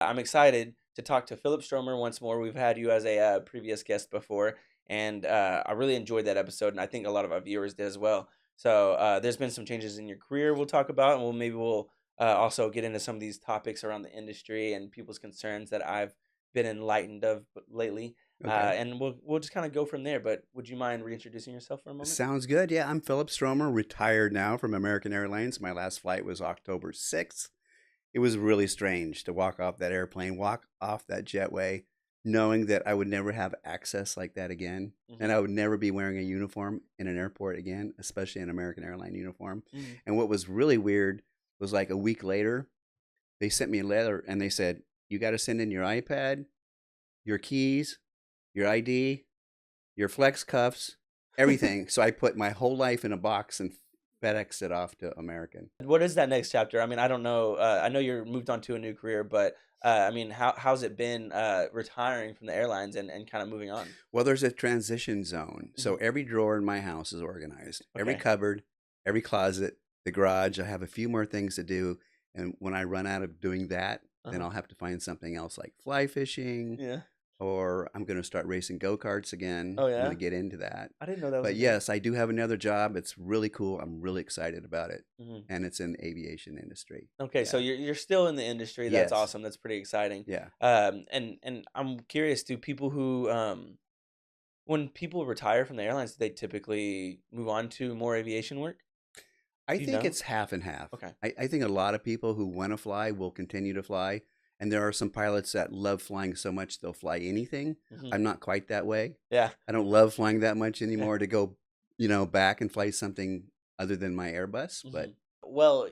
I'm excited to talk to Philip Stromer once more. We've had you as a previous guest before, and I really enjoyed that episode, and I think a lot of our viewers did as well. So there's been some changes in your career we'll talk about, and we'll also get into some of these topics around the industry and people's concerns that I've been enlightened of lately. Okay. And we'll just kind of go from there. But would you mind reintroducing yourself for a moment? Sounds good. Yeah, I'm Philip Stromer, retired now from American Airlines. My last flight was October 6th. It was really strange to walk off that airplane, walk off that jetway, knowing that I would never have access like that again. And Hmm. I would never be wearing a uniform in an airport again, especially an American Airline uniform. Hmm. And what was really weird was like a week later, they sent me a letter and they said, you got to send in your iPad, your keys, your ID, your flex cuffs, everything. So I put my whole life in a box and FedExed it off to American. What is that next chapter? I mean, I don't know. I know you're moved on to a new career, but I mean, how's it been retiring from the airlines and kind of moving on? Well, there's a transition zone. So Hmm. every drawer in my house is organized. Every Okay. cupboard, every closet, the garage. I have a few more things to do. And when I run out of doing that, then Uh-huh. I'll have to find something else like fly fishing, Yeah. or I'm going to start racing go-karts again. Oh I'm going yeah. to get into that. I didn't know that was But a thing. yes, I do have another job. It's really cool. I'm really excited about it. Hmm. And it's in the aviation industry. Okay, so Yeah. you're still in the industry. That's Yes. awesome. That's pretty exciting. Yeah. And I'm curious, do people who when people retire from the airlines, do they typically move on to more aviation work? I Do you think know? it's half and half. Okay. I think a lot of people who want to fly will continue to fly. And there are some pilots that love flying so much they'll fly anything. Hmm. I'm not quite that way. Yeah. I don't love flying that much Yeah. anymore to go, back and fly something other than my Airbus. Hmm. But Well,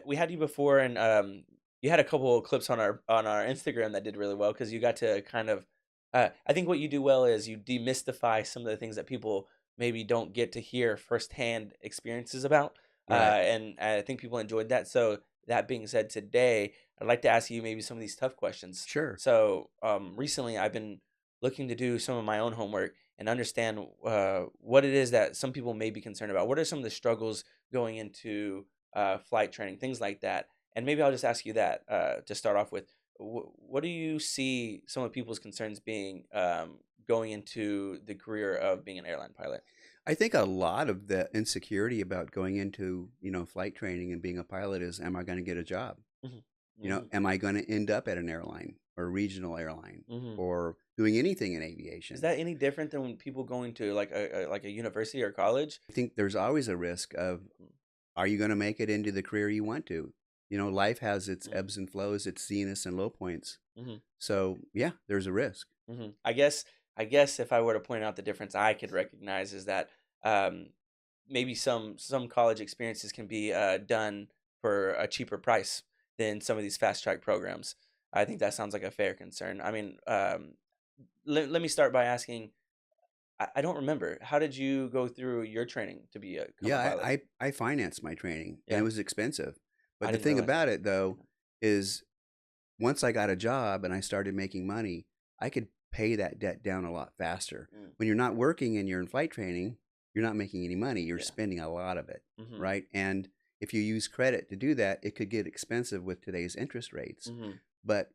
we had you before, and you had a couple of clips on our Instagram that did really well because you got to kind of. I think what you do well is you demystify some of the things that people maybe don't get to hear firsthand experiences about, right, and I think people enjoyed that. So that being said, today I'd like to ask you maybe some of these tough questions. sure. So recently, I've been looking to do some of my own homework and understand what it is that some people may be concerned about. What are some of the struggles going into flight training, things like that. And maybe I'll just ask you that to start off with. What do you see some of people's concerns being going into the career of being an airline pilot? I think a lot of the insecurity about going into, flight training and being a pilot is, am I going to get a job? Hmm. Hmm. Am I going to end up at an airline or a regional airline Hmm. or doing anything in Is aviation? that any different than when people going to like a university or college? I think there's always a risk of, are you going to make it into the career you want to? Life has its ebbs and flows, its zeniths and low points. Mm-hmm. So yeah, there's a risk. Hmm. I guess if I were to point out the difference I could recognize is that um, maybe some college experiences can be done for a cheaper price than some of these fast track programs. I think that sounds like a fair concern. I mean, let me start by asking. I don't remember. How did you go through your training to become a Yeah, pilot? I financed my training and it Yeah, was expensive. I But the didn't thing realize that. about it though is once I got a job and I started making money, I could pay that debt down a lot faster. Mm, When you're not working and you're in flight training, you're not making any money. You're yeah. spending a lot of it, Mhm. right? And if you use credit to do that, it could get expensive with today's interest rates. Mhm. But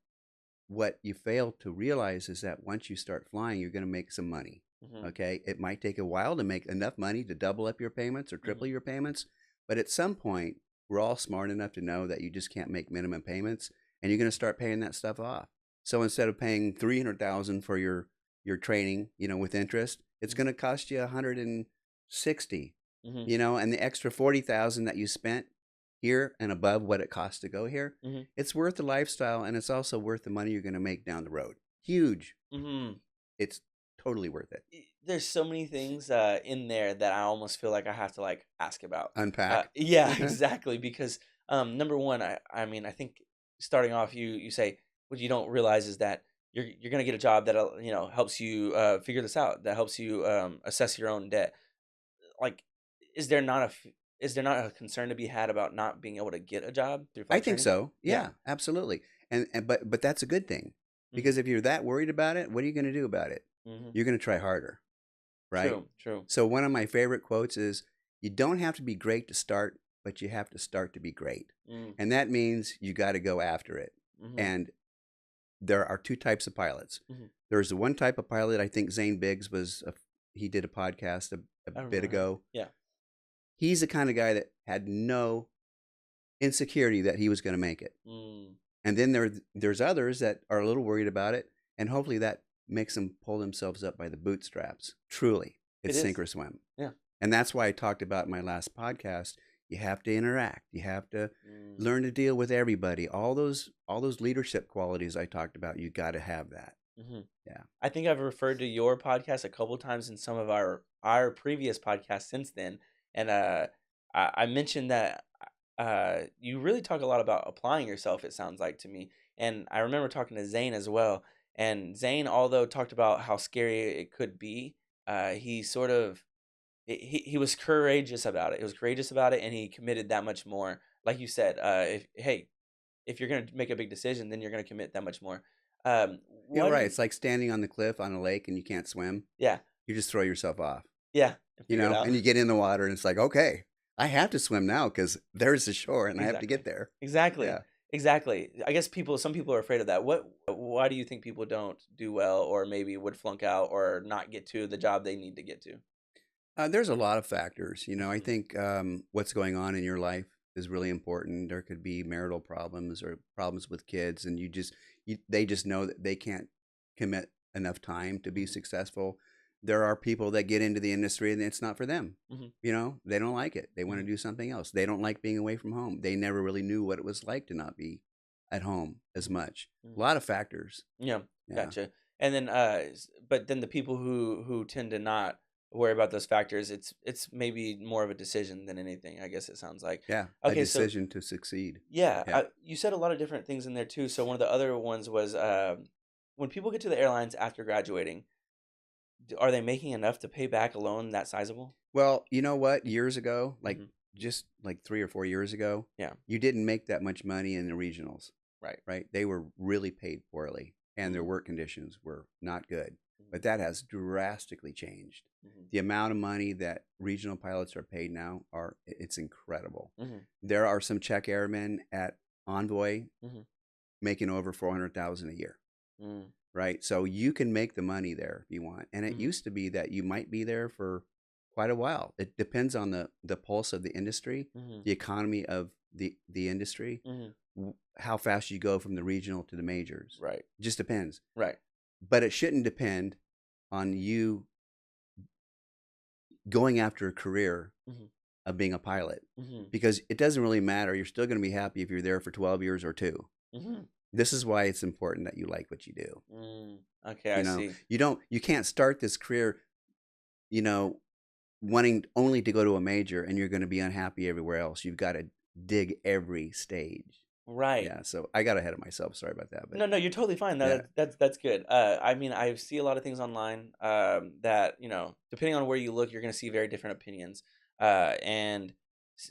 what you fail to realize is that once you start flying, you're going to make some money. Mhm. Okay. It might take a while to make enough money to double up your payments or triple Mhm. your payments. But at some point, we're all smart enough to know that you just can't make minimum payments and you're going to start paying that stuff off. So instead of paying 300,000 for your training, with interest, it's Mhm. going to cost you 160, Mhm. and the extra 40,000 that you spent here and above what it costs to go here, Mhm. it's worth the lifestyle and it's also worth the money you're going to make down the road. Huge. Mhm. It's totally worth it. There's so many things in there that I almost feel like I have to like ask about. Unpack. Yeah, exactly. Because number one, I mean, I think starting off, you say what you don't realize is that you're gonna get a job that helps you figure this out, that helps you assess your own debt. Like, is there not is there not a concern to be had about not being able to get a job through I flight think training? so. Yeah. Yeah, absolutely. But that's a good thing Hmm. because if you're that worried about it, what are you going to do about it? Hmm. You're going to try harder, right? True. True. So one of my favorite quotes is, you don't have to be great to start, but you have to start to be great. Mm. And that means you got to go after it. Hmm. And there are two types of pilots. Mhm. There's the one type of pilot. I think Zane Biggs he did a podcast a I bit remember him. ago. Yeah. He's the kind of guy that had no insecurity that he was going to make it. Mm. And then there's others that are a little worried about it, and hopefully that makes them pull themselves up by the bootstraps. Truly, it's It sink is. or swim. Yeah. And that's why I talked about in my last podcast. You have to interact. You have to Mm. learn to deal with everybody. All those leadership qualities I talked about. You got to have that. Mhm. Yeah. I think I've referred to your podcast a couple times in some of our previous podcasts since then, and I mentioned that you really talk a lot about applying yourself. It sounds like to me, and I remember talking to Zane as well. And Zane, although talked about how scary it could be, he sort of he was courageous about it. He was courageous about it, and he committed that much more. Like you said, if you're gonna make a big decision, then you're gonna commit that much more. Yeah, What do right. you? It's like standing on the cliff on a lake and you can't swim. Yeah, You just throw yourself off, yeah, and figure it out. and you get in the water and it's like, okay, I have to swim now because there's the shore and I have to Exactly. get there. Exactly. Yeah. Exactly. I guess some people are afraid of that. Why do you think people don't do well, or maybe would flunk out or not get to the job they need to get to? There's a lot of factors. I Mhm. think what's going on in your life is really important. There could be marital problems or problems with kids, and they just know that they can't commit enough time to be Mhm. successful. There are people that get into the industry and it's not for them. Mhm. They don't like it. They want to Mhm. do something else. They don't like being away from home. They never really knew what it was like to not be at home as Mhm. much. A Mhm. lot of factors. Yeah, Yeah. gotcha. And then, but then the people who tend to not worry about those factors, it's maybe more of a decision than anything. I guess it sounds like. Yeah. A Okay, so decision to succeed. yeah, Yeah. you said a lot of different things in there too. So one of the other ones was when people get to the airlines after graduating, are they making enough to pay back a loan that sizable? Well, you know what? Years ago, like Hmm. just like 3 or 4 years ago, Yeah, you didn't make that much money in the regionals, right. right? They were really paid poorly and their Mm-hmm. work conditions were not good. But that has drastically changed. Hmm. The amount of money that regional pilots are paid now it's incredible. Hmm. There are some check airmen at Envoy Hmm. making over 400,000 a year. Hmm. Right? So you can make the money there if you want. And it Hmm. used to be that you might be there for quite a while. It depends on the pulse of the industry, Hmm. the economy of the industry, Hmm. how fast you go from the regional to the majors. Right. It just depends. Right. But it shouldn't depend on you going after a career Hmm. of being a pilot Hmm. because it doesn't really matter. You're still going to be happy if you're there for 12 years or 2. Hmm. This is why it's important that you like what you do. Mm. Okay, I see. You can't start this career, you know, wanting only to go to a major and you're going to be unhappy everywhere else. You've got to dig every stage. Right. Yeah. So I got ahead of myself. Sorry about that. But No, no, you're totally fine. No, yeah. that's good. I mean, I see a lot of things online that depending on where you look, you're going to see very different opinions. And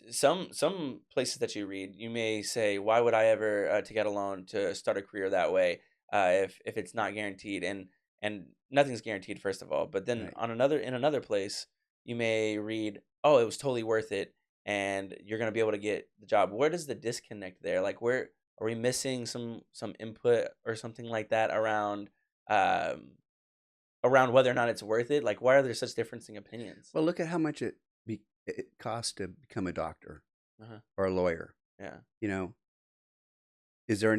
some places that you read, you may say, "Why would I ever take out a loan to start a career that way if it's not guaranteed?" And nothing's guaranteed, first of all. But then Right. in another place, you may read, "Oh, it was totally worth it." And you're gonna be able to get the job. Where does the disconnect there? Like, where are we missing some input or something like that um around whether or not it's worth it? Like, why are there such differencing opinions? Well, look at how much it costs to become a doctor Uh-huh. or a lawyer. Yeah. You know, is there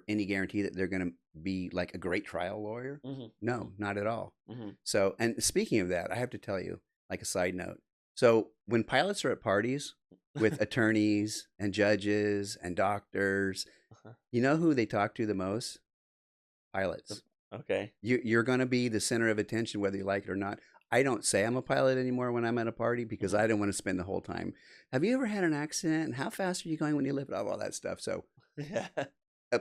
any guarantee that they're going to be like a great trial lawyer? Mhm. No, not at all. Mhm. So, and speaking of that, I have to tell you, like a side note. So, when pilots are at parties with Mhm. attorneys and judges and doctors, Uh-huh. you know who they talk to the most? The- Pilots. Okay. You're going to be the center of attention whether you like it or not. I don't say I'm a pilot anymore when I'm at a party because Mhm. I don't want to spend the whole time. Have you ever had an accident? And how fast are you going when you lift off? All that stuff. So, Yeah.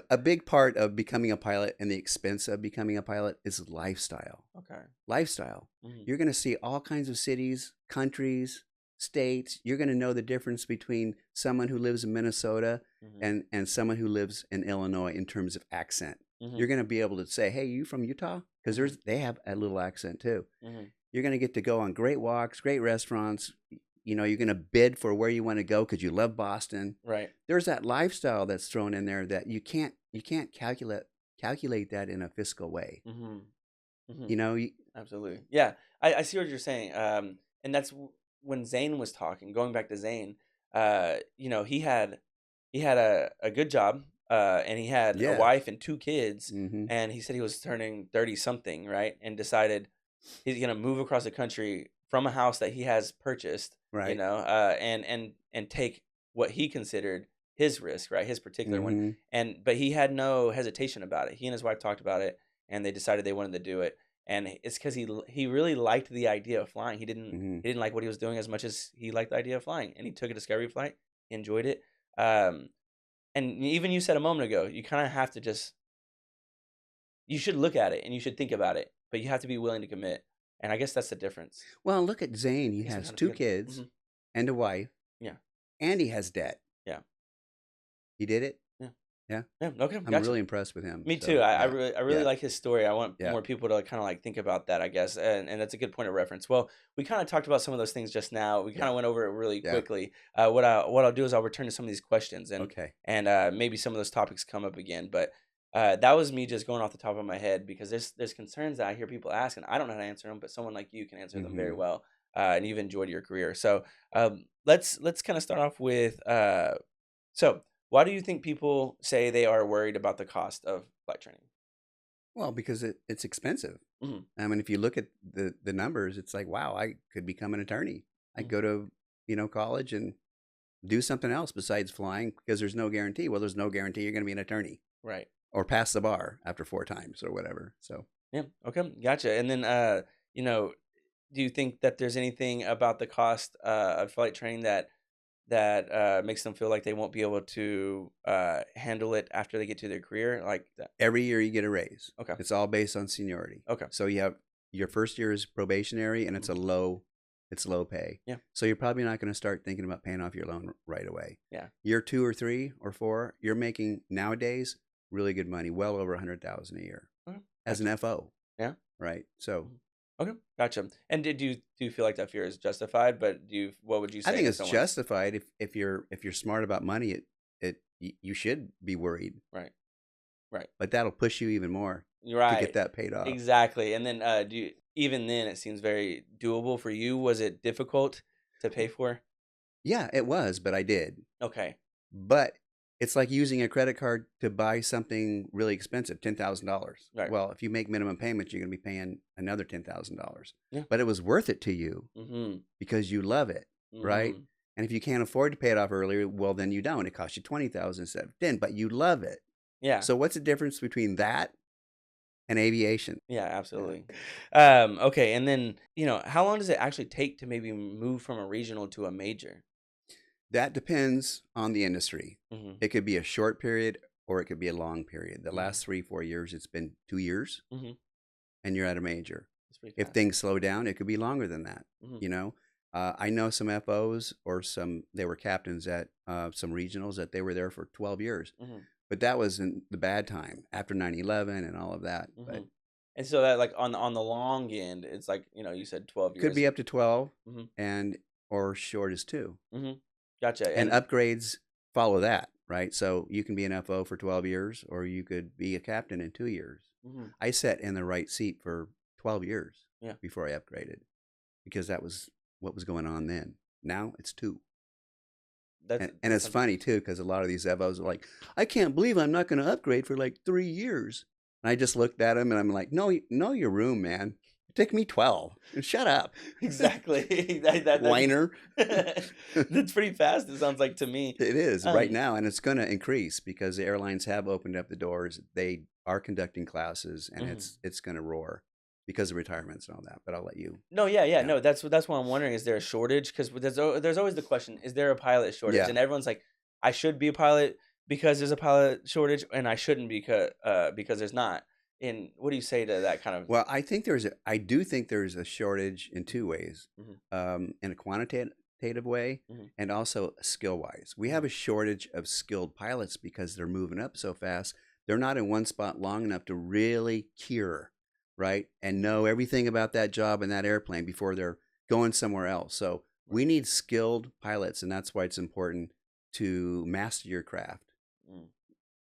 a big part of becoming a pilot and the expense of becoming a pilot is lifestyle. Okay. Lifestyle. Mhm. You're going to see all kinds of cities, countries, states. You're going to know the difference between someone who lives in Minnesota Mhm. and someone who lives in Illinois in terms of accent. Mhm. You're going to be able to say, "Hey, you from Utah?" Because Mhm. they have a little accent too. Mhm. You're going to get to go on great walks, great restaurants. You're going to bid for where you want to go because you love Boston. Right. There's that lifestyle that's thrown in there that you can't calculate calculate that in a fiscal way. Mm-hmm. Mm-hmm. You know, Absolutely. Yeah, I see what you're saying. And that's when Zane was talking. Going back to Zane, he had a good job, and he had a yeah. wife and 2 kids, Mm-hmm. and he said he was turning 30 something, right, and decided he's gonna move across the country from a house that he has purchased, Right. and take what he considered his risk, right, his particular one, Mm-hmm. but he had no hesitation about it. He and his wife talked about it, and they decided they wanted to do it, and it's because he really liked the idea of flying. He didn't Mm-hmm. he didn't like what he was doing as much as he liked the idea of flying, and he took a discovery flight, he enjoyed it, um, and even you said a moment ago, you kind of have to just you should look at it and you should think about it, but you have to be willing to commit. And I guess that's the difference. Well, look at Zane. He Makes me has kind of 2 forget. kids and a wife, Yeah, and he has debt. yeah, He did it. yeah, Yeah. yeah. Okay, I'm gotcha. really impressed with him. Me too. So I yeah. really I really Yeah. like his story. I want Yeah. more people to kind of like think about that, I guess, and that's a good point of reference. Well, we kind of talked about some of those things just now. We kind Yeah. of went over it really Yeah. quickly. What I'll do is I'll return to some of these questions, Okay. and maybe some of those topics come up again. But that was me just going off the top of my head because there's concerns that I hear people ask, and I don't know how to answer them, but someone like you can answer them very Mm-hmm. well, and you've enjoyed your career. So let's kind of start off with so. Why do you think people say they are worried about the cost of flight training? Well, because it's expensive. Mhm, I mean, if you look at the numbers, it's like, wow, I could become an attorney. I mhm. go to college and do something else besides flying because there's no guarantee. Well, there's no guarantee you're going to be an attorney Right. or pass the bar after 4 times or whatever. So Yeah. Okay. Gotcha. And then, you know, do you think that there's anything about the cost of flight training that makes them feel like they won't be able to handle it after they get to their career, like that? every year you get a raise. Okay. It's all based on seniority. Okay. So you have your first year is probationary and it's Mhm. it's low pay. Yeah. So you're probably not going to start thinking about paying off your loan right away. Yeah. Year 2 or 3 or 4, you're making nowadays really good money, well over 100,000 a year Okay. as an Gotcha. FO, Yeah. right? So Mhm. Okay. Gotcha. And do you feel like that fear is justified? But what would you I say think to it's someone? justified if you're smart about money. You should be worried, Right. Right. but that'll push you even more You're to get right. that paid off. Exactly. And then even then it seems very doable for you. Was it difficult to pay for? Yeah, it was, but I did. Okay. But it's like using a credit card to buy something really expensive, $10,000. Right. Well, if you make minimum payments, you're going to be paying another $10,000. Yeah. But it was worth it to you Mhm. because you love it, right? Mhm. And if you can't afford to pay it off earlier, well, then you don't. It costs you 20,000 instead of 10, but you love it. Yeah. So what's the difference between that and aviation? Yeah, Yeah. absolutely. Okay, and then, how long does it actually take to maybe move from a regional to a major? That depends on the industry. Mhm. It could be a short period or it could be a long period. The Mhm. last 3-4 years, it's been 2 years Mhm. and you're at a major. That's pretty If fast. things slow down, it could be longer than that. Mhm. You know, I know some FOs or they were captains at some regionals that they were there for 12 years, Mhm. but that was in the bad time after 9/11 and all of that. But Mhm. And so that like on the long end, it's like, you said 12 could years. be up to 12 Mhm. and or short as 2. Mhm. Gotcha. And And upgrades follow that, right? So you can be an FO for 12 years or you could be a captain in 2 years. mhm. I sat in the right seat for 12 years Yeah. before I upgraded because that was what was going on then. Now it's 2. That's And that it's sounds funny too because a lot of these FOs are like, I can't believe I'm not going to upgrade for like 3 years. And I just looked at him and I'm like, no, know your room, man. It took me 12. Shut up. exactly. Whiner. That's pretty fast, it sounds like to me. It is right Um now, and it's going to increase because the airlines have opened up the doors. They are conducting classes, and mhm. it's going to roar because of retirements and all that. But I'll let you. No, yeah, yeah, Yeah, no, that's what I'm wondering. Is there a shortage? Because there's always the question: is there a pilot shortage? yeah. And everyone's like, I should be a pilot because there's a pilot shortage, and I shouldn't because there's not. And what do you say to that kind of? Well, I do think there's a shortage in 2 ways, Mhm, in a quantitative way mhm, and also skill wise. We have mhm, a shortage of skilled pilots because they're moving up so fast. They're not in one spot long enough to really cure, right, and know everything about that job and that airplane before they're going somewhere else. So right, we need skilled pilots, and that's why it's important to master your craft mm,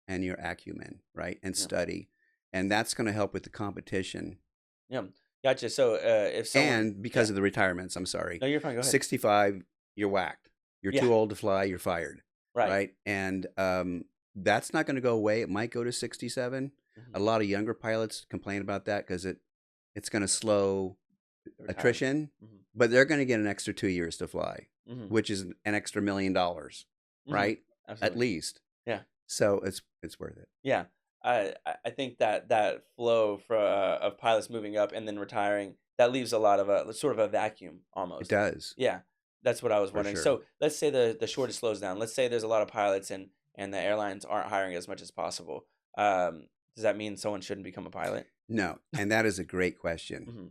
and your acumen, right, and yeah, study. and that's going to help with the competition. Yeah, gotcha. So if someone, And yeah, because of the retirements, I'm sorry, no, you're fine. Go ahead. 65, you're whacked. You're Yeah, too old to fly. You're fired, right. right? And that's not going to go away. It might go to 67. Hmm. A lot of younger pilots complain about that because it's going to slow Retirement. attrition, Hmm. but they're going to get an extra 2 years to fly, Hmm. which is an extra $1 million, Hmm. right? At Absolutely. least. Yeah. So it's worth it. Yeah, I think that that flow for of pilots moving up and then retiring, that leaves a lot of a sort of a vacuum It almost. does, Yeah, that's what I was for wondering. sure. So let's say the shortage slows down. Let's say there's a lot of pilots and the airlines aren't hiring as much as possible. Does that mean someone shouldn't become a pilot? No, and that is a great question. Hmm.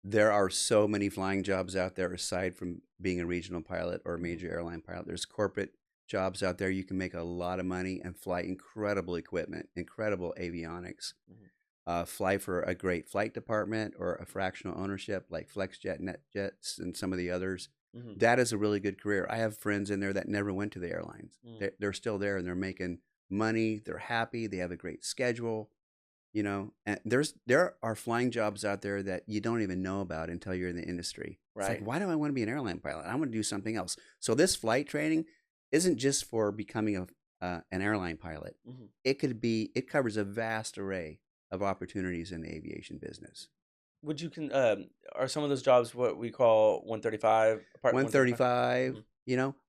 There are so many flying jobs out there aside from being a regional pilot or a Hmm. major airline pilot. There's corporate jobs out there. You can make a lot of money and fly incredible equipment, incredible avionics. Hmm. Fly for a great flight department or a fractional ownership like FlexJet, NetJets, and some of the others. Hmm. That is a really good career. I have friends in there that never went to the airlines. Hmm. They're still there and they're making money. They're happy. They have a great schedule. And there are flying jobs out there that you don't even know about until you're in the industry. It's like, Right. why do I want to be an airline pilot? I want to do something else. So this flight training isn't just for becoming an airline pilot. Hmm. It covers a vast array of opportunities in the aviation business. Would you can are some of those jobs what we call 135 part 135? 135,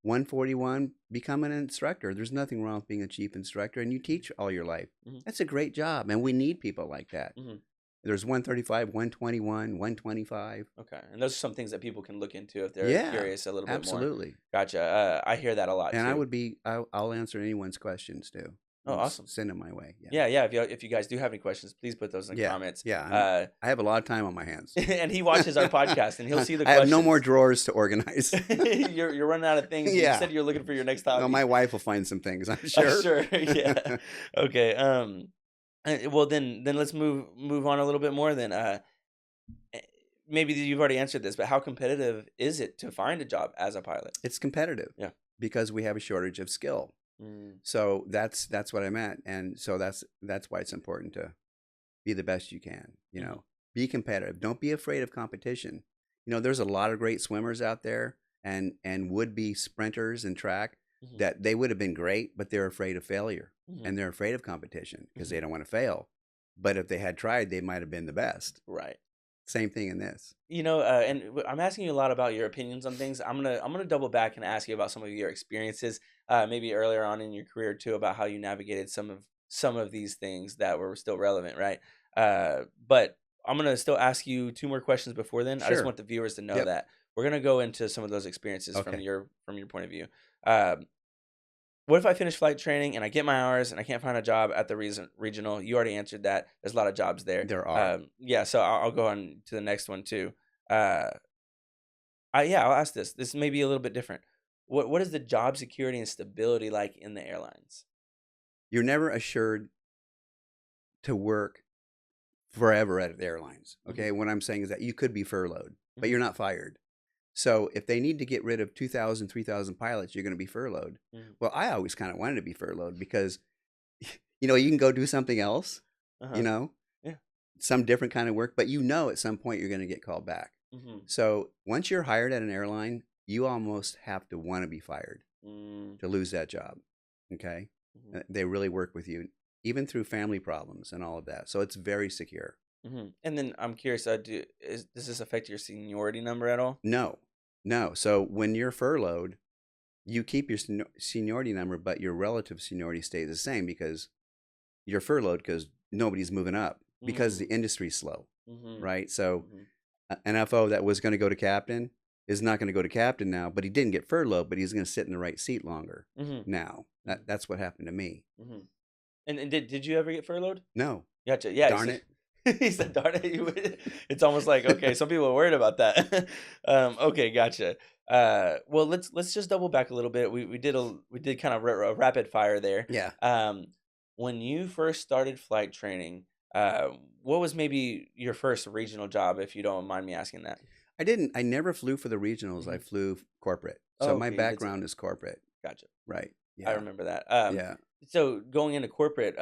141, become an instructor. There's nothing wrong with being a chief instructor, and you teach all your life. Hmm. That's a great job, and we need people like that. Hmm. There's 135, 121, 125. Okay, and those are some things that people can look into if they're Yeah, curious a little bit more. absolutely. Gotcha. I hear that a lot And too. I'll answer anyone's questions too. Oh, awesome. Send them my way. Yeah. Yeah, yeah. If you guys do have any questions, please put those in the Yeah. comments. Yeah. I have a lot of time on my hands. And he watches our podcast, and he'll see the I have no more questions. drawers to organize. You're running out of things. You Yeah. said you're looking for your next Well, hobby. my wife will find some things, I'm I'm sure. sure. Yeah. Okay. Well, then let's move on a little bit more. Then eh, maybe you've already answered this, but how competitive is it to find a job as a pilot? It's competitive Yeah. because we have a shortage of skill. Mm. So that's what I meant, and so that's why it's important to be the best you can. Mhm. Be competitive. Don't be afraid of competition. There's a lot of great swimmers out there, and would be sprinters in track Mhm. that they would have been great, but they're afraid of failure Mhm. and they're afraid of competition because Mhm. they don't want to fail. But if they had tried, they might have been the best. Right. Same thing in this. I'm asking you a lot about your opinions on things. I'm gonna double back and ask you about some of your experiences, maybe earlier on in your career too, about how you navigated some of these things that were still relevant, right? But I'm gonna still ask you two more questions before then. I just Sure. want the viewers to know Yep. that we're gonna go into some of those experiences Okay. from your point of view. Um, what if I finish flight training and I get my hours and I can't find a job at the regional? You already answered that. There's a lot of jobs there. There are. Yeah, so I'll go on to the next one too. Uh, I'll ask this. This may be a little bit different. What is the job security and stability like in the airlines? You're never assured to work forever at the airlines. Hmm. Okay. What I'm saying is that you could be furloughed, but Hmm. you're not fired. So if they need to get rid of 2,000, 3,000 pilots, you're going to be furloughed. Hmm. Well, I always kind of wanted to be furloughed because, you can go do something else, Uh-huh. Yeah. some different kind of work, but at some point you're going to get called back. Hmm. So once you're hired at an airline, you almost have to want to be fired Mm. to lose that job. Okay. Hmm. They really work with you, even through family problems and all of that. So it's very secure. Hmm. And then I'm curious, does this affect your seniority number at all? No, no. So when you're furloughed, you keep your seniority number, but your relative seniority stays the same because you're furloughed because nobody's moving up because the Mm. industry's slow, Hmm. right? So Hmm. an FO that was going to go to captain is not going to go to captain now, but he didn't get furloughed, but he's going to sit in the right seat longer Hmm. now. That's what happened to me. Hmm. And did you ever get furlouged? No, Gotcha. Yeah. darn it. He said, "Darn it!" It's almost like okay. Some people are worried about that. Okay, gotcha. Well, let's just double back a little bit. We did kind of a rapid fire there. Yeah. When you first started flight training, what was maybe your first regional job, if you don't mind me asking that? I never flew for the regionals. I Mhm. flew corporate. Oh, So my okay, you did say background that. is corporate. Gotcha. Right. I Yeah. remember that. Yeah. So going into corporate,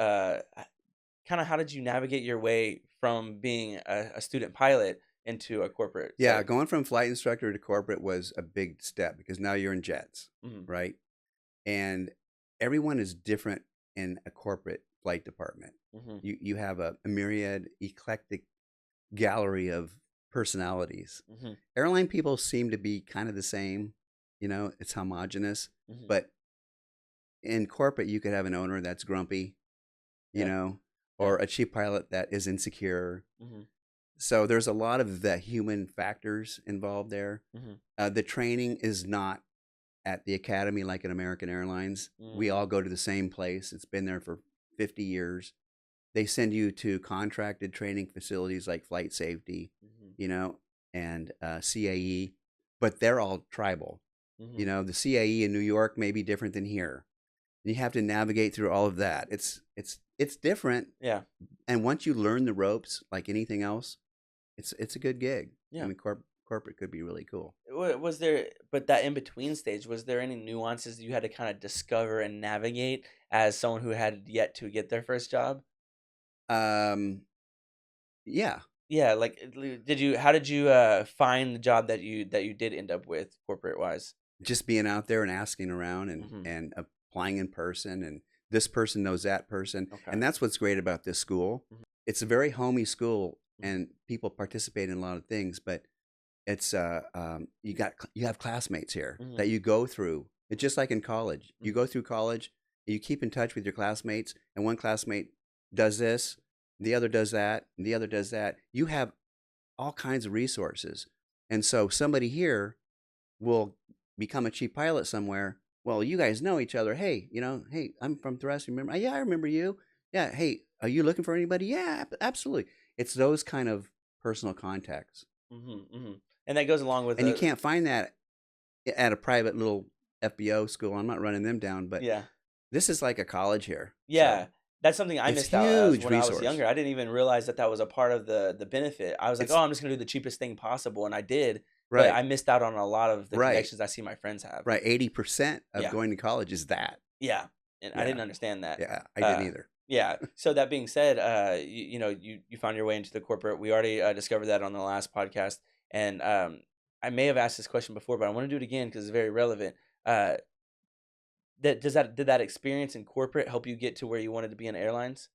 kind of how did you navigate your way from being a student pilot into a corporate Yeah, setting? going from flight instructor to corporate was a big step because now you're in jets, Hmm. right? And everyone is different in a corporate flight department. Hmm. You have a myriad, eclectic gallery of personalities. Hmm. Airline people seem to be kind of the same, it's homogenous. Hmm. But in corporate, you could have an owner that's grumpy, you Yeah. know, Yeah. or a chief pilot that is insecure. Hmm. So there's a lot of the human factors involved there. Hmm. The training is not at the academy like at American Airlines. We Mm. all go to the same place. It's been there for 50 years. They send you to contracted training facilities like flight safety, Hmm. and CAE, but they're all tribal. Hmm. The CAE in New York may be different than here. You have to navigate through all of that. It's different, Yeah. and once you learn the ropes, like anything else, it's a good gig. I Yeah. mean, corporate could be really cool. Was there, but that in between stage, was there any nuances that you had to kind of discover and navigate as someone who had yet to get their first job? Um, yeah, Yeah, like how did you find the job that you did end up with corporate wise? just being out there and asking around and Hmm. and applying in person, and this person knows that person, Okay. and that's what's great about this school. Hmm. It's a very homey school, Hmm. and people participate in a lot of things, but it's you have classmates here Hmm. that you go through. It's just like in college. You Hmm. go through college, you keep in touch with your classmates, and one classmate does this, the other does that, and the other does that. You have all kinds of resources, and so somebody here will become a chief pilot somewhere. Well, you guys know each other. Hey, hey, I'm from Thrust. Remember? Yeah, I remember you. Yeah. Hey, are you looking for anybody? Yeah, absolutely. It's those kind of personal contacts, Hmm. Hmm. And that goes along with and you can't find that at a private little FBO school. I'm not running them down, but yeah. this is like a college here. So Yeah, that's something I it's missed out as huge when I was resource. younger. I didn't even realize that that was a part of the benefit. I was like, "Oh, It's I'm just gonna do the cheapest thing possible," and I did, but right, I missed out on a lot of the right, connections I see my friends have. right. 80% of Yeah, going to college is that. yeah, and I didn't Yeah, understand that. yeah. I didn't Uh, either. yeah. So that being said, you found your way into the corporate. We already discovered that on the last podcast, and I may have asked this question before, but I want to do it again because it's very relevant. Uh, did that experience in corporate help you get to where you wanted to be in airlines?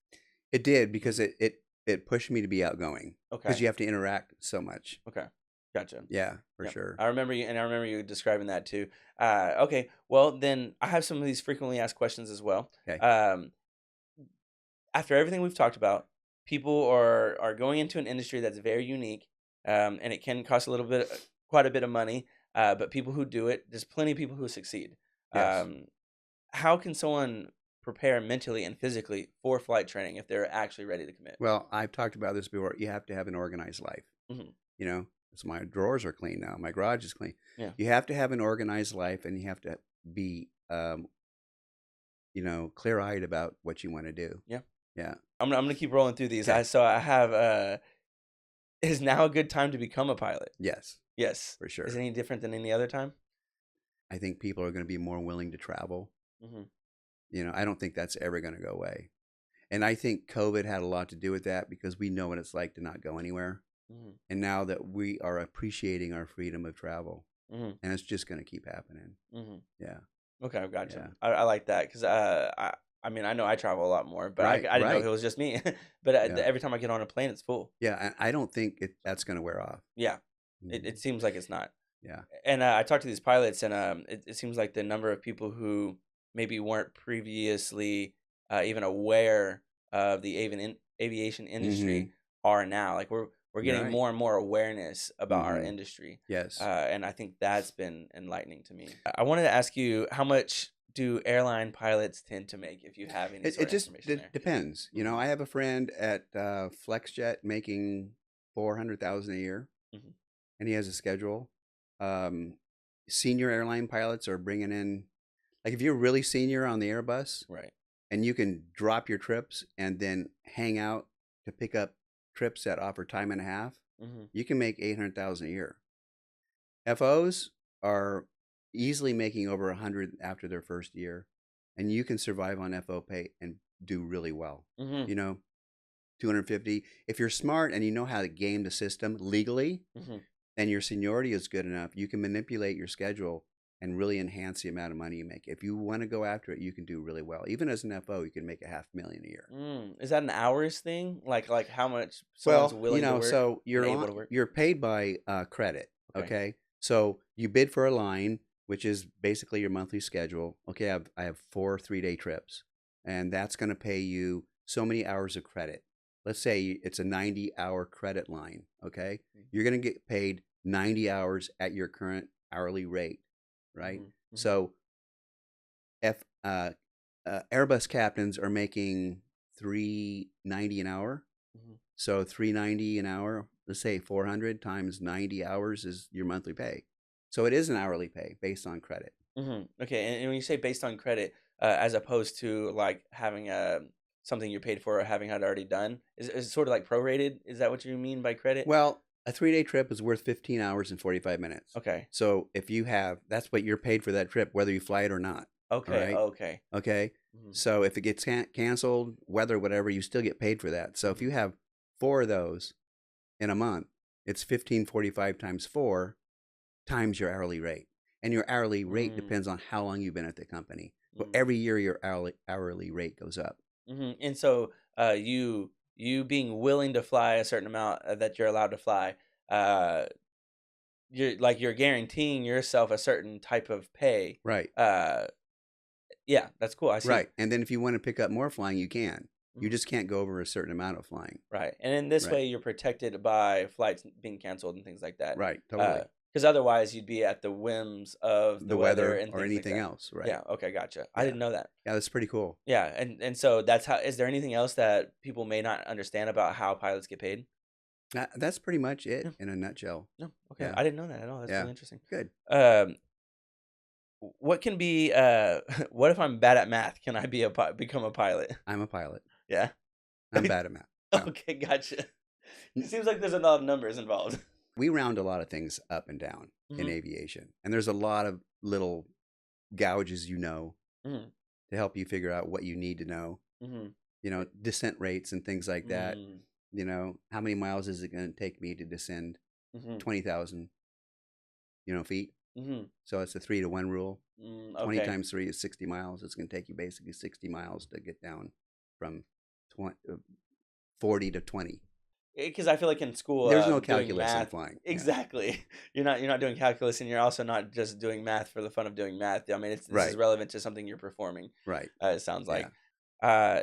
It did because Mhm. it pushed me to be outgoing because Okay. you have to interact so much. Okay. Gotcha. Yeah, for Yep. sure. I remember you, and I remember you describing that too. Okay. Well, then I have some of these frequently asked questions as well. Okay. Um, After everything we've talked about, people are going into an industry that's very unique, and it can cost a little bit, quite a bit of money. But people who do it, there's plenty of people who succeed. Yes. Um, how can someone prepare mentally and physically for flight training if they're actually ready to commit? Well, I've talked about this before. You have to have an organized life. Hmm. You know, so my drawers are clean now. My garage is clean. Yeah. You have to have an organized life, and you have to be, clear-eyed about what you want to do. Yeah. Yeah. I'm gonna keep rolling through these. Okay. I have is now a good time to become a pilot? Yes, Yes. for Is it sure. any different than any other time? I think people are going to be more willing to travel. Mhm. I don't think that's ever going to go away. And I think COVID had a lot to do with that because we know what it's like to not go anywhere. Mhm. And now that we are appreciating our freedom of travel, Mhm. and it's just going to keep happening. Mhm. Yeah. Okay, I've gotcha. Yeah. I like that because I mean I know I travel a lot more, but Right. I didn't know if Right. it was just me. But Yeah. every time I get on a plane, it's full. Yeah. And I don't think that's going to wear off. Yeah, it Mhm. seems like it's not. Yeah. And I talked to these pilots, and it seems like the number of people who maybe weren't previously even aware of the aviation industry Hmm. are now. Like we're You're getting right. more and more awareness about our Hmm. industry, Yes. and I think that's been enlightening to me. I wanted to ask you, how much do airline pilots tend to make, if you have any It sort of just information there? depends. Hmm. I have a friend at FlexJet making 400,000 a year, Hmm. and he has a schedule. Um, Senior airline pilots are bringing in, like, if you're really senior on the Airbus Right. and you can drop your trips and then hang out to pick up trips that offer time and a half, Hmm. you can make 800,000 a year. FOs are easily making over 100 after their first year, and you can survive on FO pay and do really well. Hmm. You know, $250. If you're smart and you know how to game the system legally, Hmm. and your seniority is good enough, you can manipulate your schedule and really enhance the amount of money you make. If you want to go after it, you can do really well. Even as an FO, you can make $500,000 a year. Is that an hours thing? Like how much someone's Well, willing to work so and able to work? you're paid by credit. Okay. Okay, so you bid for a line, which is basically your monthly schedule. Okay, I have 4 3-day trips, and that's going to pay you so many hours of credit. Let's say it's a 90-hour credit line. Okay, you're going to get paid 90 hours at your current hourly rate, right? Mm-hmm. So if Airbus captains are making $390 an hour, Mm-hmm. so $390 an hour, let's say 400 times 90 hours is your monthly pay. So it is an hourly pay based on credit. Mm-hmm. Okay, and when you say based on credit, as opposed to like having something you're paid for or having had already done, is it sort of like prorated? Is that what you mean by credit? Well, a 3-day trip is worth 15 hours and 45 minutes. Okay. So if you have, that's what you're paid for that trip, whether you fly it or not. Okay. All right. Okay. Okay. Mm-hmm. So if it gets canceled, weather, whatever, you still get paid for that. So if you have 4 of those in a month, it's 1545 times 4 times your hourly rate. And your hourly rate depends on how long you've been at the company. But every year your hourly rate goes up. Mm-hmm. And so you being willing to fly a certain amount that you're allowed to fly, you're guaranteeing yourself a certain type of pay. Right. Yeah, that's cool. I see. Right. And then if you want to pick up more flying, you can. You Mhm. just can't go over a certain amount of flying. Right. And in this Right. way, you're protected by flights being canceled and things like that. Right. Totally. Because otherwise, you'd be at the whims of the weather and or things anything like that. else. Right. Yeah. Okay. Gotcha. I Yeah. didn't know that. Yeah, that's pretty cool. Yeah. And so that's how. Is there anything else that people may not understand about how pilots get paid? That's pretty much it Yeah. in a nutshell. No. Okay. Yeah. I didn't know that at all. That's Yeah. really interesting. Good. What can be? What if I'm bad at math? Can I become a pilot? I'm a pilot. Yeah. I'm bad at math. No. Okay. Gotcha. It seems like there's a lot of numbers involved. We round a lot of things up and down in aviation. And there's a lot of little gouges, Mm-hmm. to help you figure out what you need to know. Mm-hmm. Descent rates and things like that. How many miles is it going to take me to descend 20,000, feet? Mm-hmm. So it's a 3-to-1 rule. 20 Okay. times 3 is 60 miles. It's going to take you basically 60 miles to get down from 40 to 20. Because I feel like in school, There's no doing calculus in math. flying. Yeah. Exactly. You're not doing calculus, and you're also not just doing math for the fun of doing math. I mean, this is Right. relevant to something you're performing. Right. It sounds like. Yeah.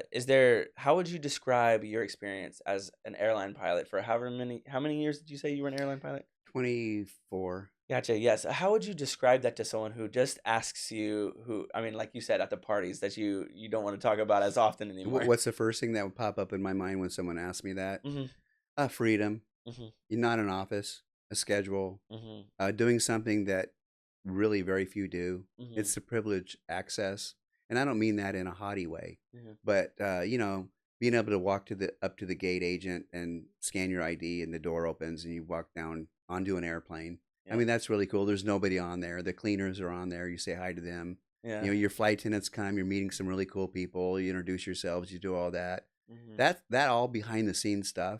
How would you describe your experience as an airline pilot for how many years did you say you were an airline pilot? 24. Gotcha. Yes. How would you describe that to someone who just asks you, I mean, like you said at the parties that you don't want to talk about as often anymore? What's the first thing that would pop up in my mind when someone asks me that? Mm-hmm. Freedom. Mm-hmm. You're not an office, a schedule, Mm-hmm. doing something that really very few do. Mm-hmm. It's the privileged access. And I don't mean that in a haughty way, Mm-hmm. but, being able to walk up to the gate agent and scan your ID and the door opens and you walk down onto an airplane. Yeah. I mean, that's really cool. There's nobody on there. The cleaners are on there. You say hi to them. Yeah. Your flight attendants come. You're meeting some really cool people. You introduce yourselves. You do all that. Mm-hmm. That all behind the scenes stuff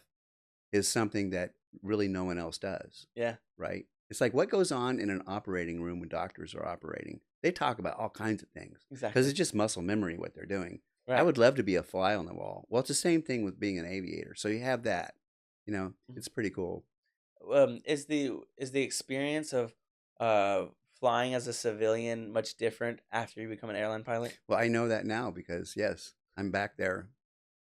is something that really no one else does. Yeah. Right? It's like what goes on in an operating room when doctors are operating. They talk about all kinds of things. Exactly. Because it's just muscle memory what they're doing. Right. I would love to be a fly on the wall. Well, it's the same thing with being an aviator. So you have that. It's pretty cool. Is the experience of flying as a civilian much different after you become an airline pilot? Well, I know that now because yes, I'm back there.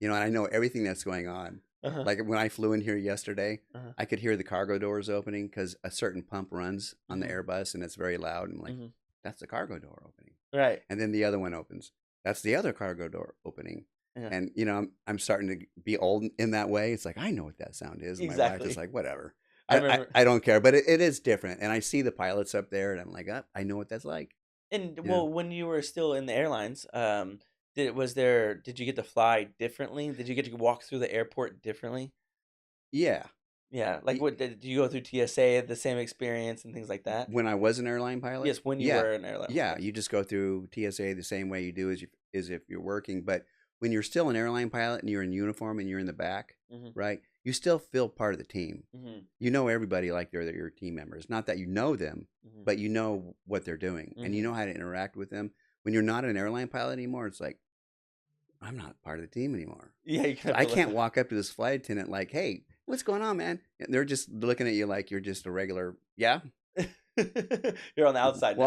And I know everything that's going on. Uh-huh. Like when I flew in here yesterday, Uh-huh. I could hear the cargo doors opening because a certain pump runs on the Mhm. Airbus and it's very loud. And I'm like, Mhm. that's the cargo door opening. Right. And then the other one opens. That's the other cargo door opening. Yeah. And I'm starting to be old in that way. It's like I know what that sound is. And my wife Exactly. is like, whatever. I remember. I don't care, but it is different. And I see the pilots up there, and I'm like, I know what that's like. And Yeah. well, when you were still in the airlines, did you get to fly differently? Did you get to walk through the airport differently? Yeah. Yeah. Like Y- what did you go through TSA, the same experience and things like that? When I was an airline pilot, Yes, when you yeah, were an airline. yeah, you just go through TSA the same way you do as if you're working. But when you're still an airline pilot and you're in uniform and you're in the back, Mhm. right? You still feel part of the team. Mhm. You know everybody like they're your team members. Not that you know them, Mhm. but you know what they're doing and you Mhm. know how to interact with them. When you're not an airline pilot anymore, it's like, I'm not part of the team anymore. Yeah, you So kind of I feel left can't out. walk up to this flight attendant like, hey, what's going on, man? And they're just looking at you like you're just a regular, yeah, You're on the outside now.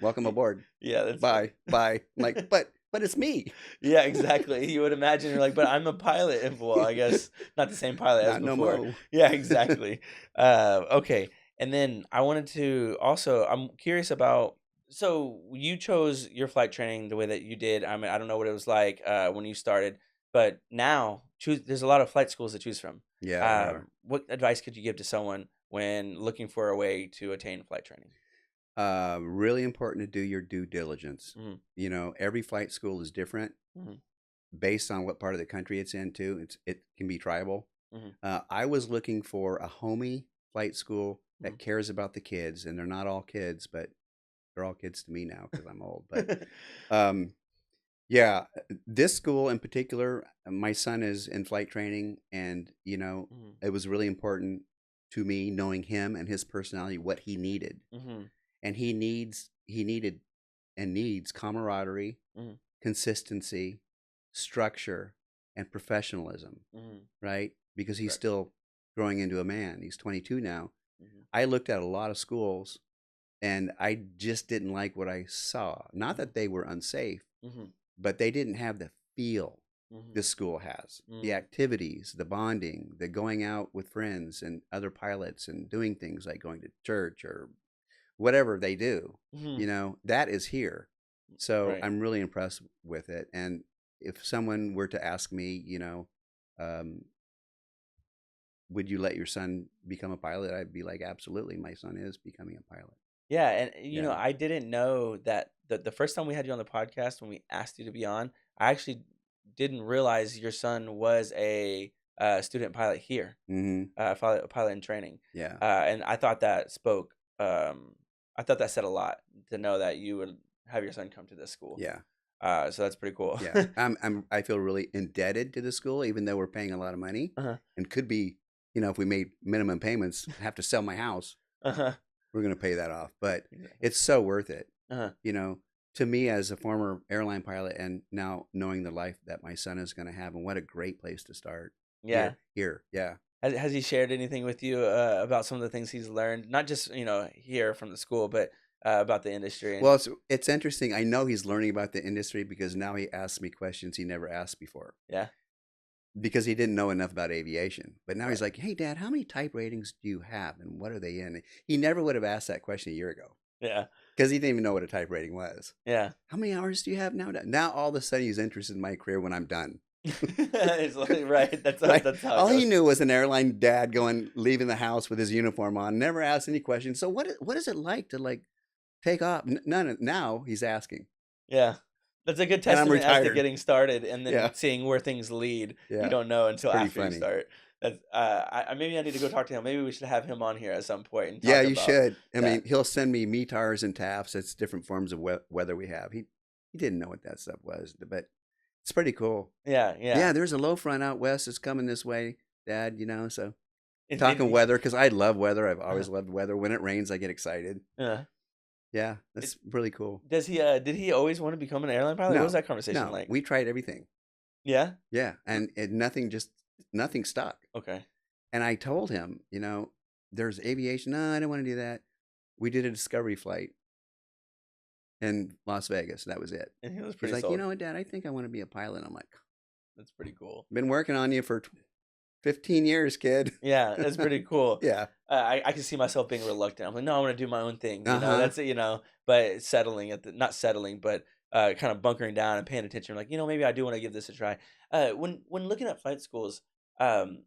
welcome Y- aboard. Yeah, that's funny. Bye. I'm like, but it's me. Yeah, exactly. You would imagine you're like, but I'm a pilot. And well, I guess not the same pilot as Not no before. mo. Yeah, exactly. Okay. And then I wanted to also, I'm curious about, so you chose your flight training the way that you did. I mean, I don't know what it was like when you started, but now there's a lot of flight schools to choose from. Yeah, there are. What advice could you give to someone when looking for a way to attain flight training? Really important to do your due diligence. Hmm. You know, every flight school is different Hmm. based on what part of the country it's in too. It can be tribal. Hmm. I was looking for a homey flight school Hmm. that cares about the kids, and they're not all kids, but they're all kids to me now because I'm old. But um, yeah, this school in particular, my son is in flight training, and you know, Hmm. it was really important to me knowing him and his personality, what he needed, Hmm. and he needed and needs camaraderie, Hmm. consistency, structure, and professionalism, Hmm. right? Because he's Correct. still growing into a man. He's 22 now. Hmm. I looked at a lot of schools and I just didn't like what I saw. Not Hmm. that they were unsafe, Hmm. but they didn't have the feel Hmm. this school has. The Hmm. activities, the bonding, the going out with friends and other pilots and doing things like going to church or whatever they do, Hmm. you know, that is here. So Right. I'm really impressed with it. And if someone were to ask me, you know, um, would you let your son become a pilot? I'd be like, absolutely. My son is becoming a pilot. Yeah, and Yeah. I didn't know that the first time we had you on the podcast when we asked you to be on, I actually didn't realize your son was a student pilot here, Hmm. pilot in training, Yeah. and I thought that spoke. I thought that said a lot to know that you would have your son come to this school. Yeah. So that's pretty cool. Yeah. I feel really indebted to the school, even though we're paying a lot of money Uh-huh. and could be, you know, if we made minimum payments, have to sell my house, Uh-huh. we're going to pay that off. But Exactly. it's so worth it. Uh-huh. You know, to me as a former airline pilot and now knowing the life that my son is going to have, and what a great place to start Yeah. here. Yeah. Has he shared anything with you about some of the things he's learned, not just here from the school, but about the industry Well, and it's interesting. I know he's learning about the industry because now he asks me questions he never asked before yeah, because he didn't know enough about aviation. But now right, he's like, "Hey, Dad, how many type ratings do you have, and what are they in?" He never would have asked that question a year ago yeah, because he didn't even know what a type rating was. yeah. How many hours do you have now? Now all of a sudden he's interested in my career when I'm done. It's like, right. Right? That's how it All he goes. knew was an airline dad leaving the house with his uniform on, never asked any questions. So what is it like to like take off? None. Now he's asking, Yeah, that's a good and I'm testament as to retired. getting started and then Yeah, seeing where things lead. You yeah. don't know It's until pretty after you funny. start. That's maybe I need to go talk to him. Maybe we should have him on here at some point and Yeah, talk you about should. I mean, that. he'll send me METARs and TAFs. It's different forms of weather we have. He didn't know what that stuff was, but it's pretty cool. Yeah, yeah. Yeah, there's a low front out west that's coming this way, Dad. You know, so And talking weather because I love weather. I've uh, always loved weather. When it rains, I get excited. uh, Yeah, it, that's really cool. does he? Did he always want to become an airline pilot? What was No, that conversation no, like? we tried everything. Yeah. Yeah, and nothing stuck. Okay. And I told him, you know, there's aviation. No, I don't want to do that. We did a discovery flight in Las Vegas. That was it. And he was He's pretty like, you sold. know what, Dad? I think I want to be a pilot. I'm like, That's pretty cool. been working on you for 15 years, kid. Yeah, that's pretty cool. Yeah. I can see myself being reluctant. I'm like, no, I want to do my own thing. Uh huh. That's it. But settling at the not settling, but kind of bunkering down and paying attention. Like, maybe I do want to give this a try. When looking at flight schools, um,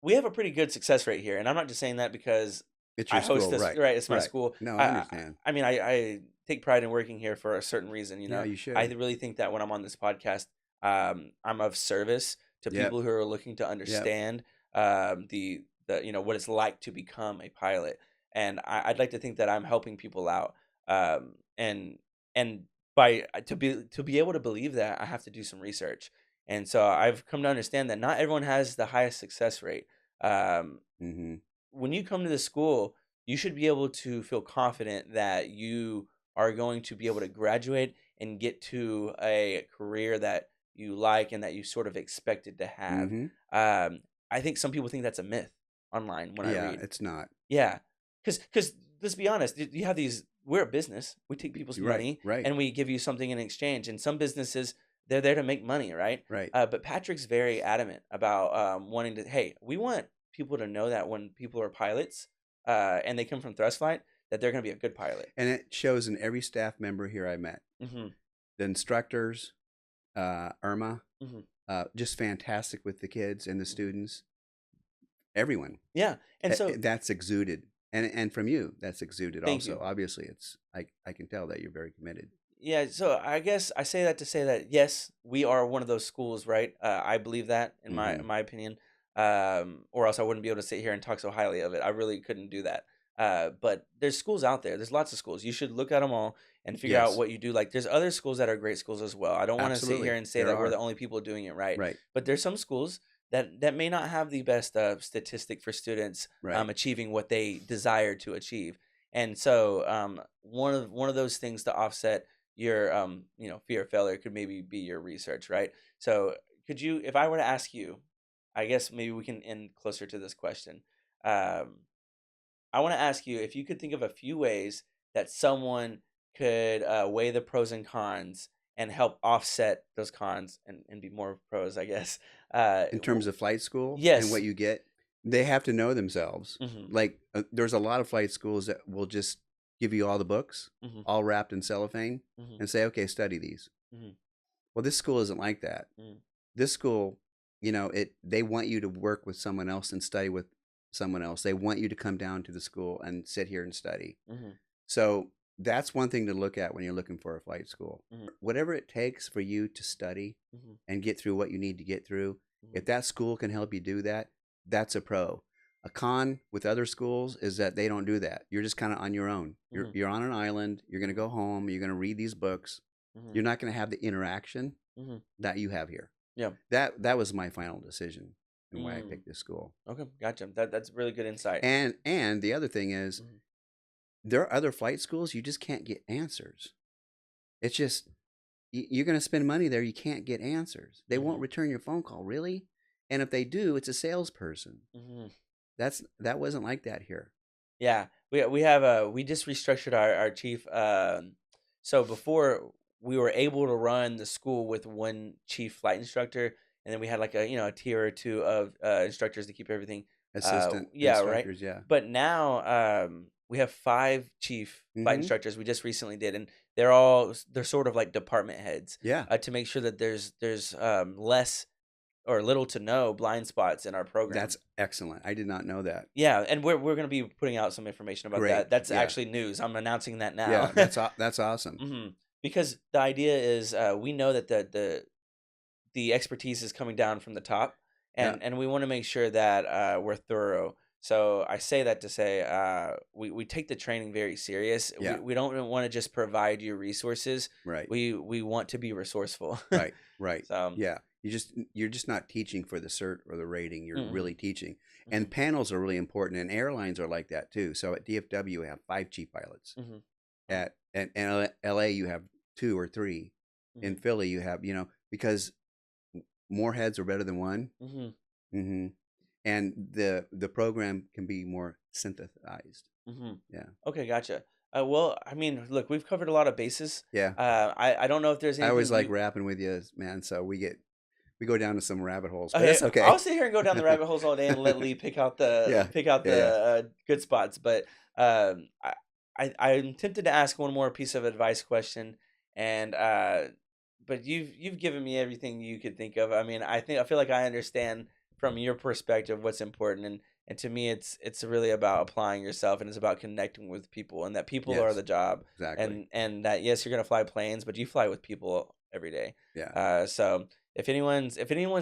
we have a pretty good success rate here, and I'm not just saying that because It's I your host school, this. right? Right, it's my Right. school. No, I I understand. I mean, I take pride in working here for a certain reason. Yeah, you I should. really think that when I'm on this podcast, I'm of service to Yep. people who are looking to Yep. understand the what it's like to become a pilot, and I'd like to think that I'm helping people out. And by to be able to believe that, I have to do some research. And so I've come to understand that not everyone has the highest success rate. Um, Mm-hmm. when you come to the school, you should be able to feel confident that you are going to be able to graduate and get to a career that you like and that you sort of expected to have. Mm-hmm. Um, I think some people think that's a myth online when I Yeah, read. it's not. Yeah, because let's be honest, you have these. We're a business. We take people's You're right. money Right. and we give you something in exchange. And some businesses, they're there to make money, right? Right. But Patrick's very adamant about wanting to. Hey, we want people to know that when people are pilots, and they come from thrust flight, that they're going to be a good pilot. And it shows in every staff member here I met. Hmm. The instructors, Irma, Hmm. just fantastic with the kids and the students. Everyone. Yeah, and so That's exuded. And from you, that's exuded thank also. you. Obviously, I can tell that you're very committed. Yeah, so I guess I say that to say that yes, we are one of those schools, right? I believe that in my Mm-hmm. in my opinion, or else I wouldn't be able to sit here and talk so highly of it. I really couldn't do that. But there's schools out there. There's lots of schools. You should look at them all and figure out Yes, what you do. Like there's other schools that are great schools as well. I don't want to sit here absolutely. and say There that we're the are. only people doing it right, Right. but there's some schools that may not have the best statistic for students Right. achieving what they desire to achieve. And so one of those things to offset your fear of failure could maybe be your research, right? So could you, if I were to ask you, I guess maybe we can end closer to this question. um I want to ask you if you could think of a few ways that someone could weigh the pros and cons and help offset those cons and be more pros, I guess. In terms of flight school and Yes. what you get, they have to know themselves. Hmm. Like there's a lot of flight schools that will just give you all the books, Hmm. all wrapped in cellophane, Hmm. and say, "Okay, study these." Hmm. Well, this school isn't like that. Hmm. This school, they want you to work with someone else and study with someone else. They want you to come down to the school and sit here and study. Hmm. So that's one thing to look at when you're looking for a flight school. Hmm. Whatever it takes for you to study Hmm. and get through what you need to get through, Hmm. if that school can help you do that, that's a pro. A con with other schools is that they don't do that. You're just kind of on your own. You're Hmm. you're on an island. You're going to go home. You're going to read these books. Hmm. You're not going to have the interaction Hmm. that you have here. Yeah. That was my final decision and why I Mm. picked this school. Okay, gotcha. That's really good insight. And the other thing is Mhm. there are other flight schools you just can't get answers. It's just you're going to spend money there, you can't get answers. They won't Mhm. return your phone call, really? And if they do, it's a salesperson. Mhm. That wasn't like that here. Yeah, we have we just restructured our chief. So before we were able to run the school with one chief flight instructor, and then we had like a tier or two of instructors to keep everything. Assistant Yeah, right. instructors, yeah. But now we have 5 chief flight Mhm. instructors. We just recently did, and they're sort of like department heads Yeah. to make sure that there's less or little to no blind spots in our program. That's excellent. I did not know that. Yeah, and we're gonna be putting out some information about Great. that. That's Yeah. actually news. I'm announcing that now. Yeah, that's awesome. Because the idea is we know that the expertise is coming down from the top, Yeah. and we want to make sure that we're thorough. So I say that to say we take the training very serious. Yeah. We don't want to just provide you resources. Right. We want to be resourceful. Right. Right. So Yeah. You're just not teaching for the cert or the rating. You're mhm, really teaching. mhm, And panels are really important, and airlines are like that too. So at DFW we have 5 chief pilots. mhm, At LA you have 2 or 3. In mhm, Philly you have, because more heads are better than one. mhm, Hmm. And the program can be more synthesized. mhm. Yeah. Okay, gotcha. Well, I mean, look, we've covered a lot of bases. Yeah. I don't know if there's I always anything like you. rapping with you, man. So we go down to some rabbit holes, but Okay, that's okay. I'll sit here and go down the rabbit holes all day and let Lee pick out the Yeah. Yeah. Yeah. good spots. But um, I, I'm tempted to ask one more piece of advice question, and but you've given me everything you could think of. I mean, I feel like I understand from your perspective what's important, and to me, it's really about applying yourself, and it's about connecting with people, and that people are Yes. the job, Exactly. and that yes, you're gonna fly planes, but you fly with people every day. Yeah. So if anyone's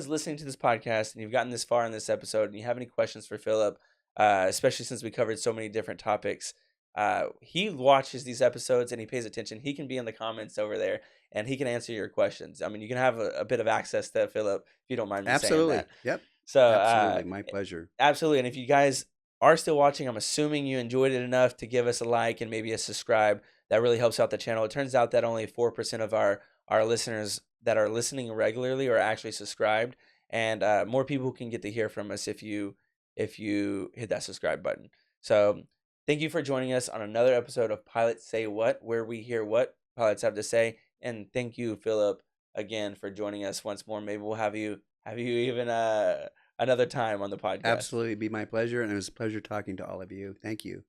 listening to this podcast and you've gotten this far in this episode and you have any questions for Philip, especially since we covered so many different topics, he watches these episodes and he pays attention. He can be in the comments over there and he can answer your questions. I mean, you can have a bit of access to Philip if you don't mind me saying Absolutely. that. Yep. So, Absolutely. My pleasure. absolutely. And if you guys are still watching, I'm assuming you enjoyed it enough to give us a like and maybe a subscribe. That really helps out the channel. It turns out that only 4% of our listeners that are listening regularly are actually subscribed, and more people can get to hear from us if you hit that subscribe button. So, thank you for joining us on another episode of Pilots Say What, where we hear what pilots have to say. And thank you, Philip, again for joining us once more. Maybe we'll have you even another time on the podcast. Absolutely. Be my pleasure. And it was a pleasure talking to all of you. Thank you.